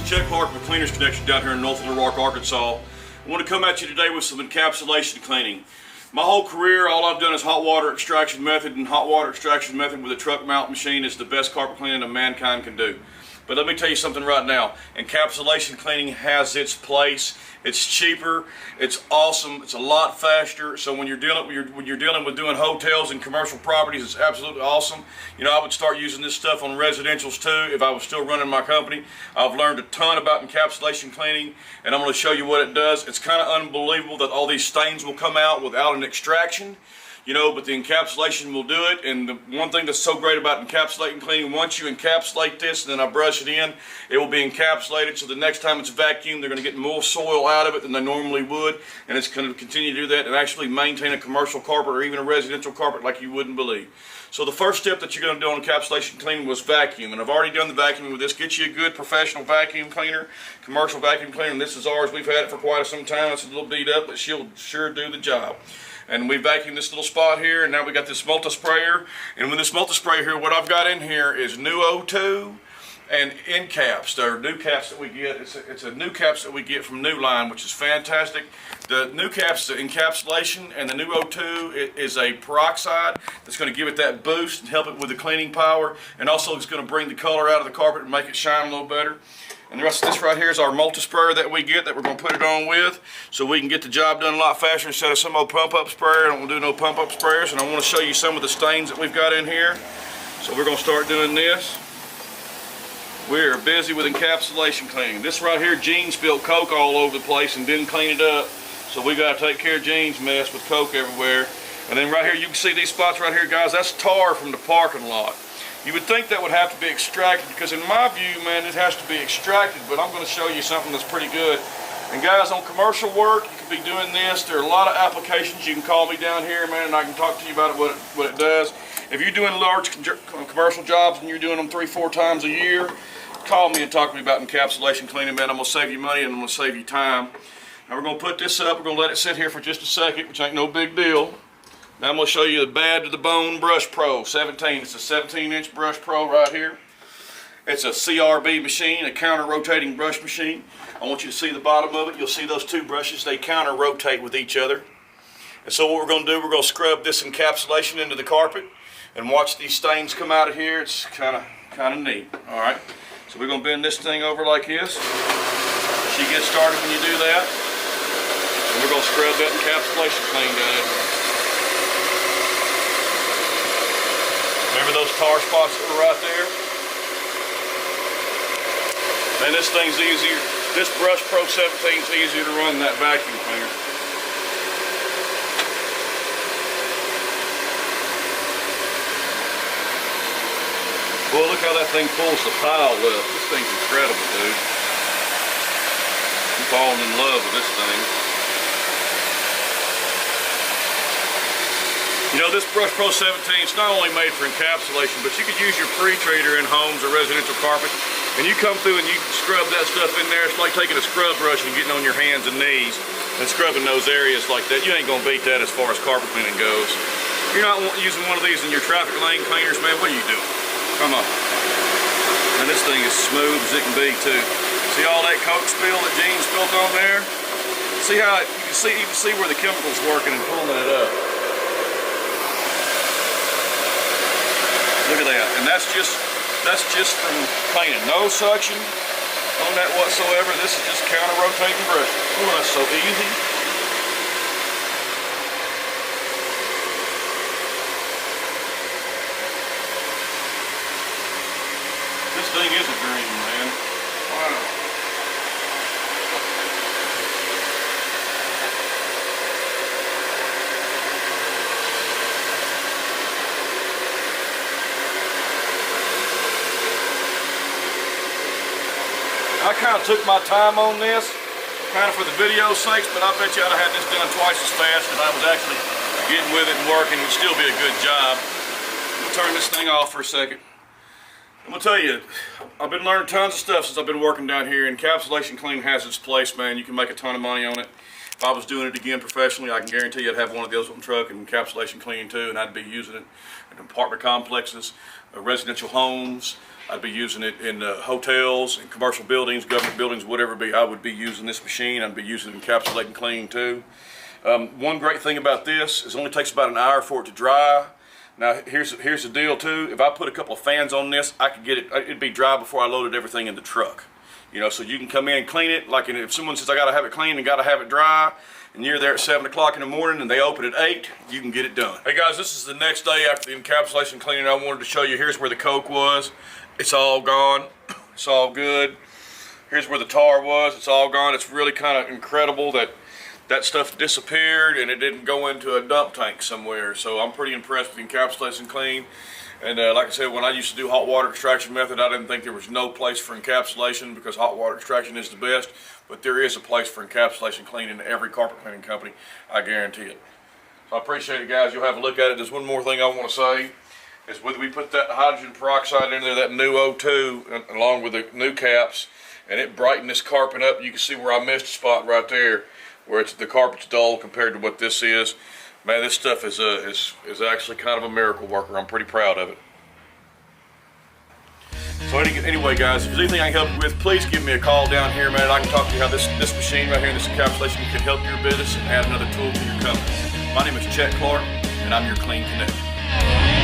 Chet Clark with Cleaners Connection down here in North Little Rock, Arkansas. I want to come at you today with some encapsulation cleaning. My whole career, all I've done is hot water extraction method, and hot water extraction method with a truck mount machine is the best carpet cleaning that mankind can do. But let me tell you something right now. Encapsulation cleaning has its place. It's cheaper. It's awesome. It's a lot faster. So when you're dealing with doing hotels and commercial properties, it's absolutely awesome. You know, I would start using this stuff on residentials too if I was still running my company. I've learned a ton about encapsulation cleaning, and I'm going to show you what it does. It's kind of unbelievable that all these stains will come out without an extraction. You know, but the encapsulation will do it. And the one thing that's so great about encapsulating cleaning, once you encapsulate this and then I brush it in, it will be encapsulated, so the next time it's vacuumed, they're going to get more soil out of it than they normally would, and it's going to continue to do that and actually maintain a commercial carpet or even a residential carpet like you wouldn't believe. So the first step that you're going to do on encapsulation cleaning was vacuum, and I've already done the vacuuming with this. Get you a good professional vacuum cleaner, commercial vacuum cleaner, and this is ours. We've had it for quite some time. It's a little beat up, but she'll sure do the job. And we vacuumed this little spot here, and now we got this MultiSprayer. And with this MultiSprayer here, what I've got in here is new O2 and end caps. They're new caps that we get. It's a new caps that we get from New Line, which is fantastic. The new caps, the encapsulation, and the new O2 is a peroxide that's going to give it that boost and help it with the cleaning power, and also it's going to bring the color out of the carpet and make it shine a little better. And the rest of this right here is our MultiSprayer that we get, that we're going to put it on with, so we can get the job done a lot faster instead of some old pump-up sprayer. I don't want to do no pump-up sprayers, and I want to show you some of the stains that we've got in here. So we're going to start doing this. We are busy with encapsulation cleaning. This right here, Gene spilled Coke all over the place and didn't clean it up, so we got to take care of Gene's mess with Coke everywhere. And then right here, you can see these spots right here, guys. That's tar from the parking lot. You would think that would have to be extracted, because in my view, man, it has to be extracted, but I'm going to show you something that's pretty good. And guys, on commercial work, you could be doing this. There are a lot of applications. You can call me down here, man, and I can talk to you about what it does. If you're doing large commercial jobs and you're doing them 3-4 times a year, call me and talk to me about encapsulation cleaning, man. I'm going to save you money and I'm going to save you time. Now we're going to put this up. We're going to let it sit here for just a second, which ain't no big deal. Now I'm going to show you the Bad to the Bone Brush Pro 17. It's a 17-inch Brush Pro right here. It's a CRB machine, a counter-rotating brush machine. I want you to see the bottom of it. You'll see those two brushes. They counter-rotate with each other. And so what we're going to do, we're going to scrub this encapsulation into the carpet and watch these stains come out of here. It's kind of neat. All right. So we're going to bend this thing over like this. She gets started when you do that. And we're going to scrub that encapsulation clean down in here. Remember those tar spots that were right there? Man, this thing's easier. This Brush Pro 17 is easier to run than that vacuum cleaner. Boy, look how that thing pulls the pile up. This thing's incredible, dude. I'm falling in love with this thing. You know, this Brush Pro 17 is not only made for encapsulation, but you could use your pre-treater in homes or residential carpet, and you come through and you scrub that stuff in there. It's like taking a scrub brush and getting on your hands and knees and scrubbing those areas like that. You ain't gonna beat that as far as carpet cleaning goes. You're not using one of these in your traffic lane cleaners, man. What are you doing? Come on. And this thing is smooth as it can be too. See all that Coke spill that Gene spilled on there? See how you can see where the chemical's working and pulling it up. Look at that, and that's just from cleaning. No suction on that whatsoever. This is just counter-rotating brush. Oh, that's so easy. This thing is a dream, man. Wow. I kind of took my time on this, kind of for the video's sakes, but I bet you I'd have had this done twice as fast if I was actually getting with it and working. It would still be a good job. I'm going to turn this thing off for a second. I'm going to tell you, I've been learning tons of stuff since I've been working down here. Encapsulation clean has its place, man. You can make a ton of money on it. If I was doing it again professionally, I can guarantee you I'd have one of those on the truck and encapsulation cleaning too, and I'd be using it in apartment complexes, residential homes. I'd be using it in hotels, in commercial buildings, government buildings, whatever it be. I would be using this machine. I'd be using Encapsulate Clean too. One great thing about this is it only takes about an hour for it to dry. Now here's the deal too. If I put a couple of fans on this, I could get it. It'd be dry before I loaded everything in the truck. You know, so you can come in and clean it. Like if someone says I got to have it clean and got to have it dry, and you're there at 7 o'clock in the morning and they open at 8, you can get it done. Hey guys, this is the next day after the encapsulation cleaning. I wanted to show you. Here's where the coke was. It's all gone. It's all good. Here's where the tar was. It's all gone. It's really kind of incredible that that stuff disappeared and it didn't go into a dump tank somewhere. So I'm pretty impressed with Encapsulation Clean. And like I said, when I used to do hot water extraction method, I didn't think there was no place for encapsulation because hot water extraction is the best. But there is a place for Encapsulation Clean in every carpet cleaning company. I guarantee it. So I appreciate it, guys. You'll have a look at it. There's one more thing I want to say. Is whether we put that hydrogen peroxide in there, that new O2, along with the new caps, and it brightened this carpet up. You can see where I missed a spot right there, where the carpet's dull compared to what this is. Man, this stuff is actually kind of a miracle worker. I'm pretty proud of it. So anyway, guys, if there's anything I can help you with, please give me a call down here, man. I can talk to you how this machine right here, this encapsulation, can help your business and add another tool to your company. My name is Chet Clark, and I'm your Clean Connect.